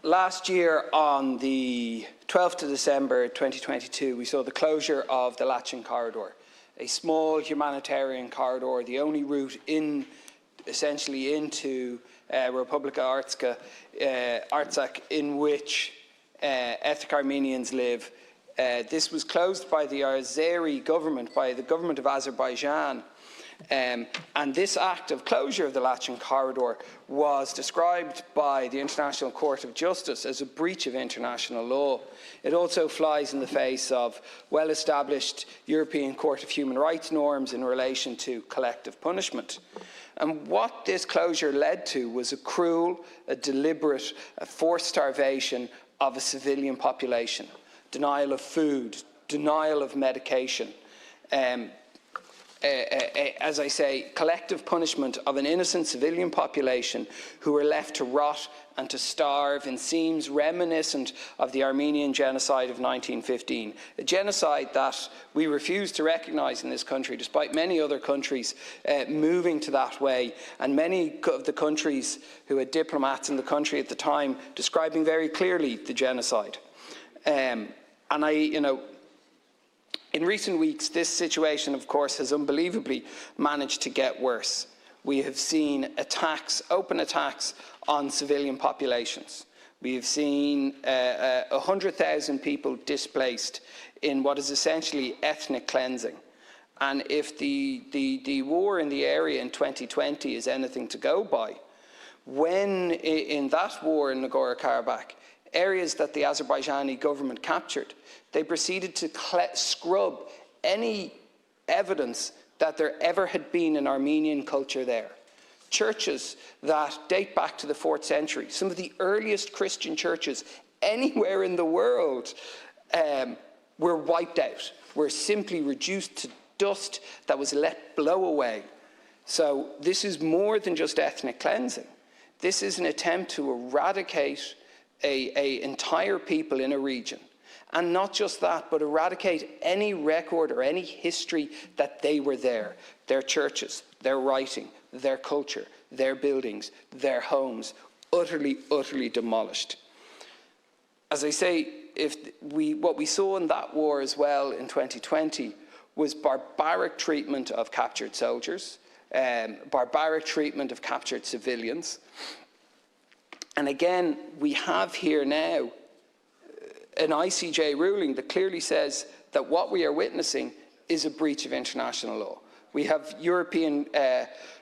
Last year, on the 12th of December 2022, we saw the closure of the Lachin corridor, a small humanitarian corridor, the only route essentially into Republic of Artsakh, in which ethnic Armenians live. This was closed by the Azeri government, by the government of Azerbaijan. And this act of closure of the Lachin corridor was described by the International Court of Justice as a breach of international law. It also flies in the face of well-established European Court of Human Rights norms in relation to collective punishment. And what this closure led to was a cruel, a deliberate, a forced starvation of a civilian population, denial of food, denial of medication, as I say, collective punishment of an innocent civilian population who were left to rot and to starve, and seems reminiscent of the Armenian genocide of 1915, a genocide that we refuse to recognise in this country, despite many other countries moving to that way, and many of the countries who had diplomats in the country at the time describing very clearly the genocide. In recent weeks, this situation, of course, has unbelievably managed to get worse. We have seen attacks, open attacks on civilian populations. We have seen 100,000 people displaced in what is essentially ethnic cleansing. And if the war in the area in 2020 is anything to go by, when in that war in Nagorno-Karabakh, areas that the Azerbaijani government captured, they proceeded to scrub any evidence that there ever had been an Armenian culture there. Churches that date back to the 4th century, some of the earliest Christian churches anywhere in the world, were wiped out, were simply reduced to dust that was let blow away. So this is more than just ethnic cleansing. This is an attempt to eradicate an entire people in a region. And not just that, but eradicate any record or any history that they were there. Their churches, their writing, their culture, their buildings, their homes, utterly, utterly demolished. As I say, what we saw in that war as well in 2020 was barbaric treatment of captured soldiers, barbaric treatment of captured civilians. And again, we have here now an ICJ ruling that clearly says that what we are witnessing is a breach of international law. We have European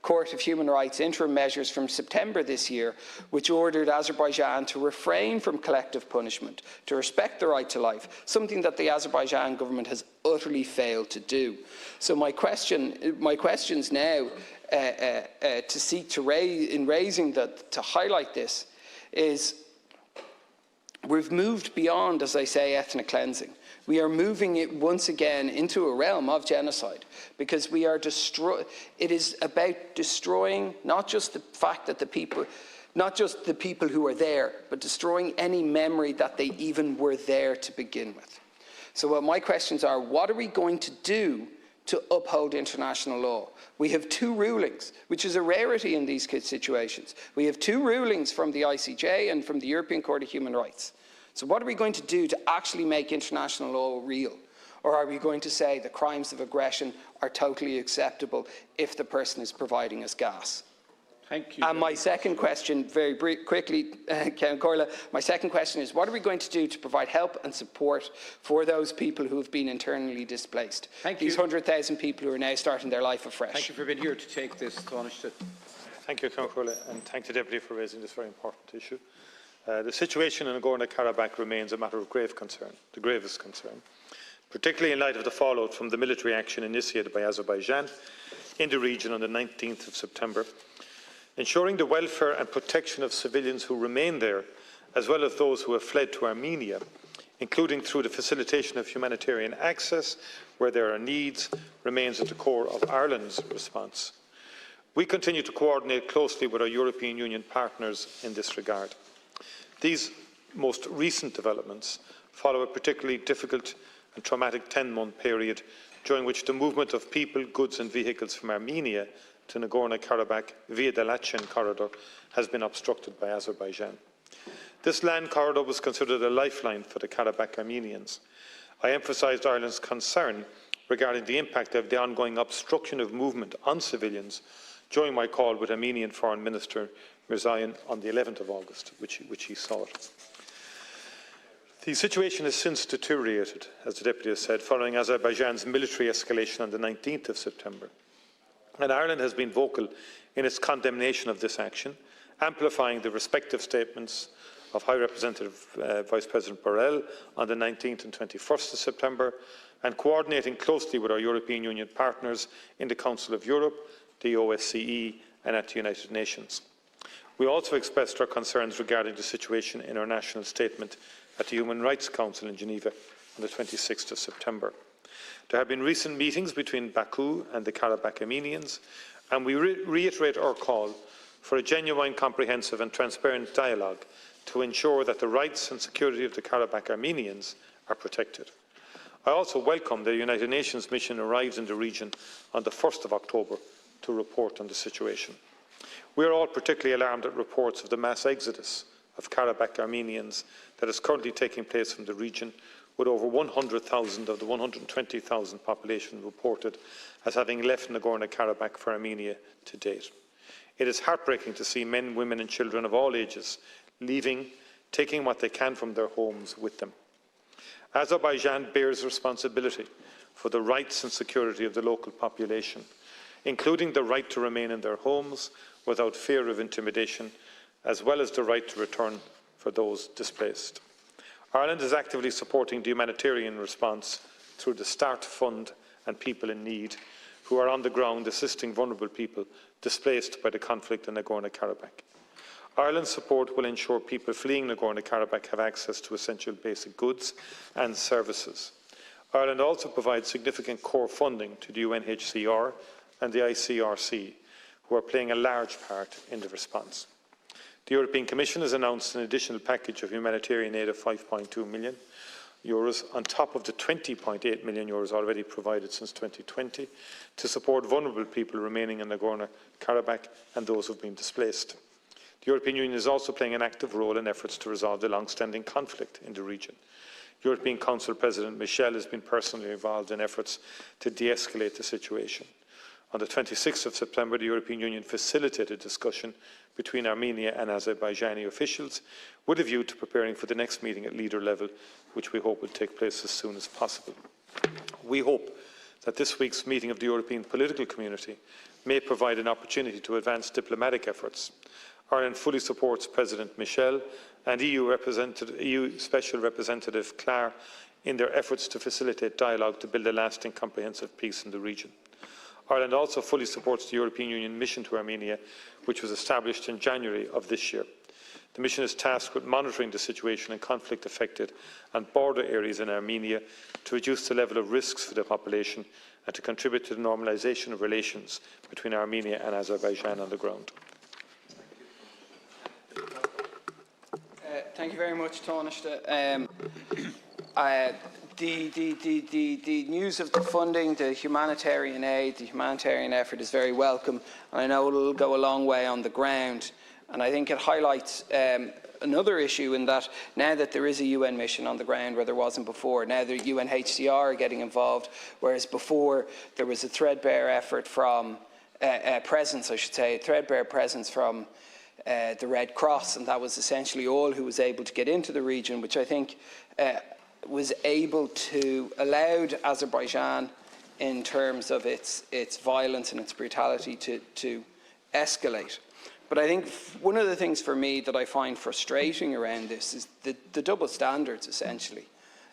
Court of Human Rights interim measures from September this year, which ordered Azerbaijan to refrain from collective punishment, to respect the right to life, something that the Azerbaijan government has utterly failed to do. So my questions now to seek to highlight this is, we've moved beyond, as I say, ethnic cleansing. We are moving it once again into a realm of genocide, because we are it is about destroying not just the fact that not just the people who are there, but destroying any memory that they even were there to begin with. So what my questions are, what are we going to do to uphold international law? We have 2 rulings, which is a rarity in these situations. We have 2 rulings from the ICJ and from the European Court of Human Rights. So what are we going to do to actually make international law real? Or are we going to say the crimes of aggression are totally acceptable if the person is providing us gas? Thank you. And my second question, very quickly, Count Corla, my second question is, what are we going to do to provide help and support for those people who have been internally displaced? Thank you. These 100,000 people who are now starting their life afresh. Thank you for being here to take this. Thank you, Count Corla, and thank the Deputy for raising this very important issue. The situation in Nagorno-Karabakh remains a matter of grave concern, the gravest concern, particularly in light of the fallout from the military action initiated by Azerbaijan in the region on the 19th of September. Ensuring the welfare and protection of civilians who remain there, as well as those who have fled to Armenia, including through the facilitation of humanitarian access where there are needs, remains at the core of Ireland's response. We continue to coordinate closely with our European Union partners in this regard. These most recent developments follow a particularly difficult and traumatic 10-month period during which the movement of people, goods and vehicles from Armenia to Nagorno-Karabakh via the Lachin corridor has been obstructed by Azerbaijan. This land corridor was considered a lifeline for the Karabakh Armenians. I emphasised Ireland's concern regarding the impact of the ongoing obstruction of movement on civilians during my call with Armenian Foreign Minister Mirzayan on the 11th of August, which he sought. The situation has since deteriorated, as the Deputy has said, following Azerbaijan's military escalation on the 19th of September. And Ireland has been vocal in its condemnation of this action, amplifying the respective statements of High Representative Vice President Borrell on the 19th and 21st of September, and coordinating closely with our European Union partners in the Council of Europe, the OSCE and at the United Nations. We also expressed our concerns regarding the situation in our national statement at the Human Rights Council in Geneva on the 26th of September. There have been recent meetings between Baku and the Karabakh Armenians, and we reiterate our call for a genuine, comprehensive and transparent dialogue to ensure that the rights and security of the Karabakh Armenians are protected. I also welcome the United Nations mission arrives in the region on the 1st of October to report on the situation. We are all particularly alarmed at reports of the mass exodus of Karabakh Armenians that is currently taking place from the region, with over 100,000 of the 120,000 population reported as having left Nagorno-Karabakh for Armenia to date. It is heartbreaking to see men, women and children of all ages leaving, taking what they can from their homes with them. Azerbaijan bears responsibility for the rights and security of the local population, including the right to remain in their homes without fear of intimidation, as well as the right to return for those displaced. Ireland is actively supporting the humanitarian response through the START Fund and People in Need, who are on the ground assisting vulnerable people displaced by the conflict in Nagorno-Karabakh. Ireland's support will ensure people fleeing Nagorno-Karabakh have access to essential basic goods and services. Ireland also provides significant core funding to the UNHCR and the ICRC, who are playing a large part in the response. The European Commission has announced an additional package of humanitarian aid of €5.2 million on top of the €20.8 million already provided since 2020 to support vulnerable people remaining in Nagorno-Karabakh and those who have been displaced. The European Union is also playing an active role in efforts to resolve the long-standing conflict in the region. European Council President Michel has been personally involved in efforts to de-escalate the situation. On the 26th of September, the European Union facilitated discussion between Armenia and Azerbaijani officials with a view to preparing for the next meeting at leader level, which we hope will take place as soon as possible. We hope that this week's meeting of the European political community may provide an opportunity to advance diplomatic efforts. Ireland fully supports President Michel and EU Special Representative Clark in their efforts to facilitate dialogue to build a lasting, comprehensive peace in the region. Ireland also fully supports the European Union mission to Armenia, which was established in January of this year. The mission is tasked with monitoring the situation in conflict-affected and border areas in Armenia to reduce the level of risks for the population and to contribute to the normalisation of relations between Armenia and Azerbaijan on the ground. Thank you very much, Tánaiste. The news of the funding, the humanitarian aid, the humanitarian effort is very welcome, and I know it will go a long way on the ground. And I think it highlights another issue in that now that there is a UN mission on the ground where there wasn't before, now the UNHCR are getting involved, whereas before there was a threadbare effort from, threadbare presence from the Red Cross, and that was essentially all who was able to get into the region, which I think was able to allow Azerbaijan, in terms of its violence and its brutality, to escalate. But I think one of the things for me that I find frustrating around this is the double standards, essentially.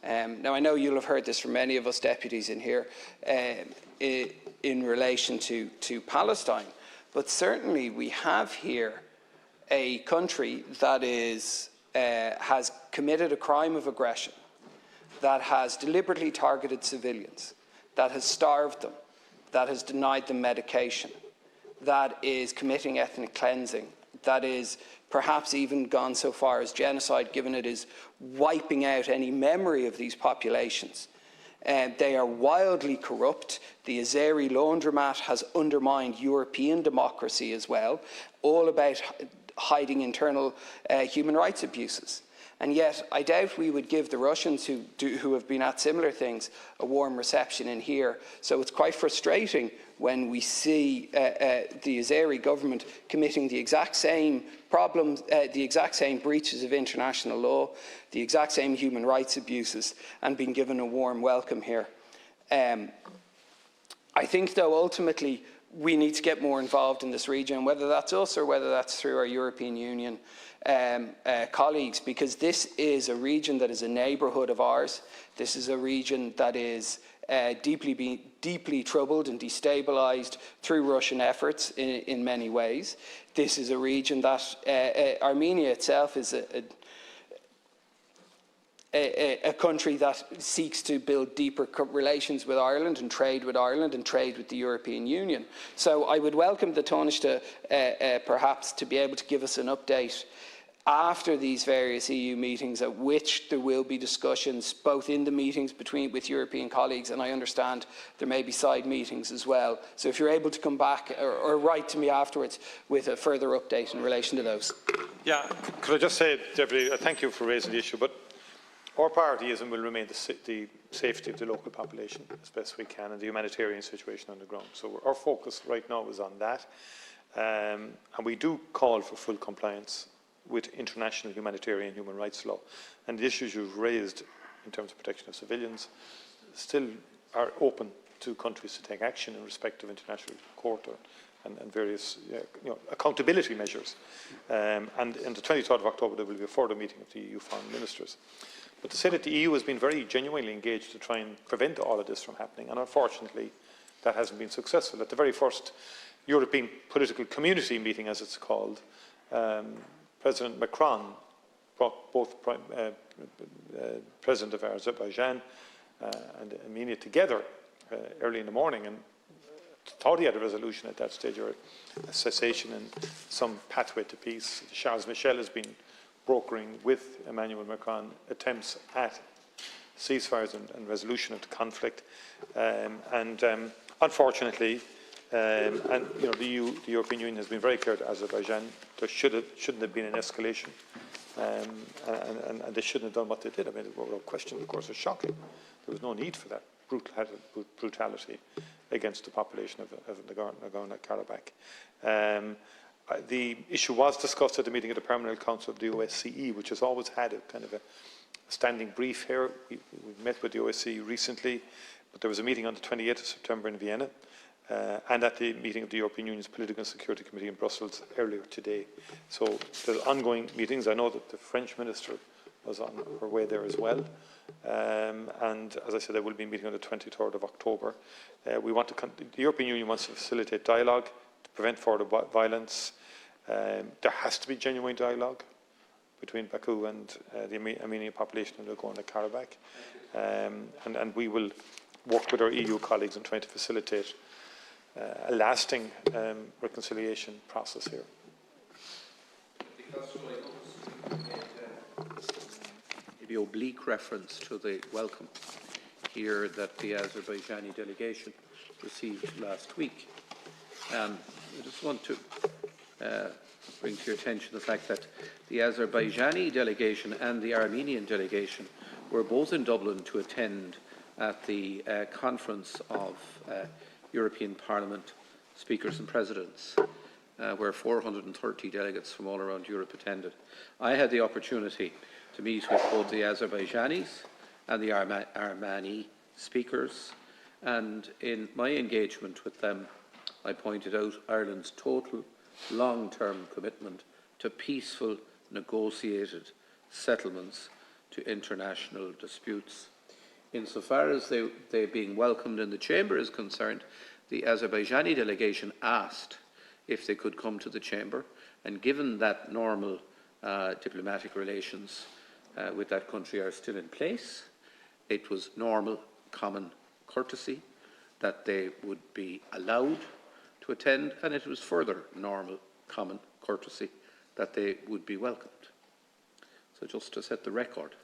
Now, I know you'll have heard this from many of us deputies in here in relation to Palestine, but certainly we have here a country that has committed a crime of aggression, that has deliberately targeted civilians, that has starved them, that has denied them medication, that is committing ethnic cleansing, that is perhaps even gone so far as genocide, given it is wiping out any memory of these populations. They are wildly corrupt. The Azeri laundromat has undermined European democracy as well, all about hiding internal human rights abuses. And yet, I doubt we would give the Russians, who have been at similar things, a warm reception in here. So it's quite frustrating when we see the Azeri government committing the exact same problems, the exact same breaches of international law, the exact same human rights abuses, and being given a warm welcome here. I think, though, ultimately, we need to get more involved in this region, whether that's us or whether that's through our European Union colleagues, because this is a region that is a neighbourhood of ours. This is a region that is deeply troubled and destabilised through Russian efforts in many ways. This is a region that Armenia itself is a country that seeks to build deeper relations with Ireland and trade with the European Union. So I would welcome the Taoiseach perhaps to be able to give us an update after these various EU meetings, at which there will be discussions both in the meetings with European colleagues, and I understand there may be side meetings as well. So if you're able to come back or write to me afterwards with a further update in relation to those. Yeah, could I just say, Deputy, thank you for raising the issue, but our priority is and will remain the safety of the local population as best we can and the humanitarian situation on the ground. So our focus right now is on that. And we do call for full compliance with international humanitarian human rights law. And the issues you've raised in terms of protection of civilians still are open to countries to take action in respect of international court and various accountability measures. And on the 23rd of October, there will be a further meeting of the EU foreign ministers. But to say that the EU has been very genuinely engaged to try and prevent all of this from happening, and unfortunately that hasn't been successful. At the very first European Political Community meeting, as it's called, President Macron brought both President of Azerbaijan and Armenia together early in the morning, and thought he had a resolution at that stage, or a cessation and some pathway to peace. Charles Michel has been brokering with Emmanuel Macron attempts at ceasefires and resolution of the conflict. Unfortunately, the European Union has been very clear to Azerbaijan there shouldn't have been an escalation, and they shouldn't have done what they did. I mean, without question, of course, it's shocking. There was no need for that brutality against the population of Nagorno-Karabakh. The issue was discussed at the meeting of the Permanent Council of the OSCE, which has always had a kind of a standing brief here. We met with the OSCE recently, but there was a meeting on the 28th of September in Vienna, and at the meeting of the European Union's Political and Security Committee in Brussels earlier today. So there's ongoing meetings. I know that the French minister was on her way there as well. And as I said, there will be a meeting on the 23rd of October. The European Union wants to facilitate dialogue to prevent further violence. There has to be genuine dialogue between Baku and the Armenian population of Nagorno-Karabakh. And we will work with our EU colleagues in trying to facilitate a lasting reconciliation process here. Maybe oblique reference to the welcome here that the Azerbaijani delegation received last week. I just want to bring to your attention the fact that the Azerbaijani delegation and the Armenian delegation were both in Dublin to attend at the conference of European Parliament speakers and presidents, where 430 delegates from all around Europe attended. I had the opportunity to meet with both the Azerbaijanis and the Armani speakers, and in my engagement with them, I pointed out Ireland's total long-term commitment to peaceful, negotiated settlements to international disputes. Insofar as they being welcomed in the Chamber is concerned, the Azerbaijani delegation asked if they could come to the Chamber, and given that normal diplomatic relations with that country are still in place, it was normal, common courtesy that they would be allowed to attend, and it was further normal, common courtesy that they would be welcomed. So just to set the record.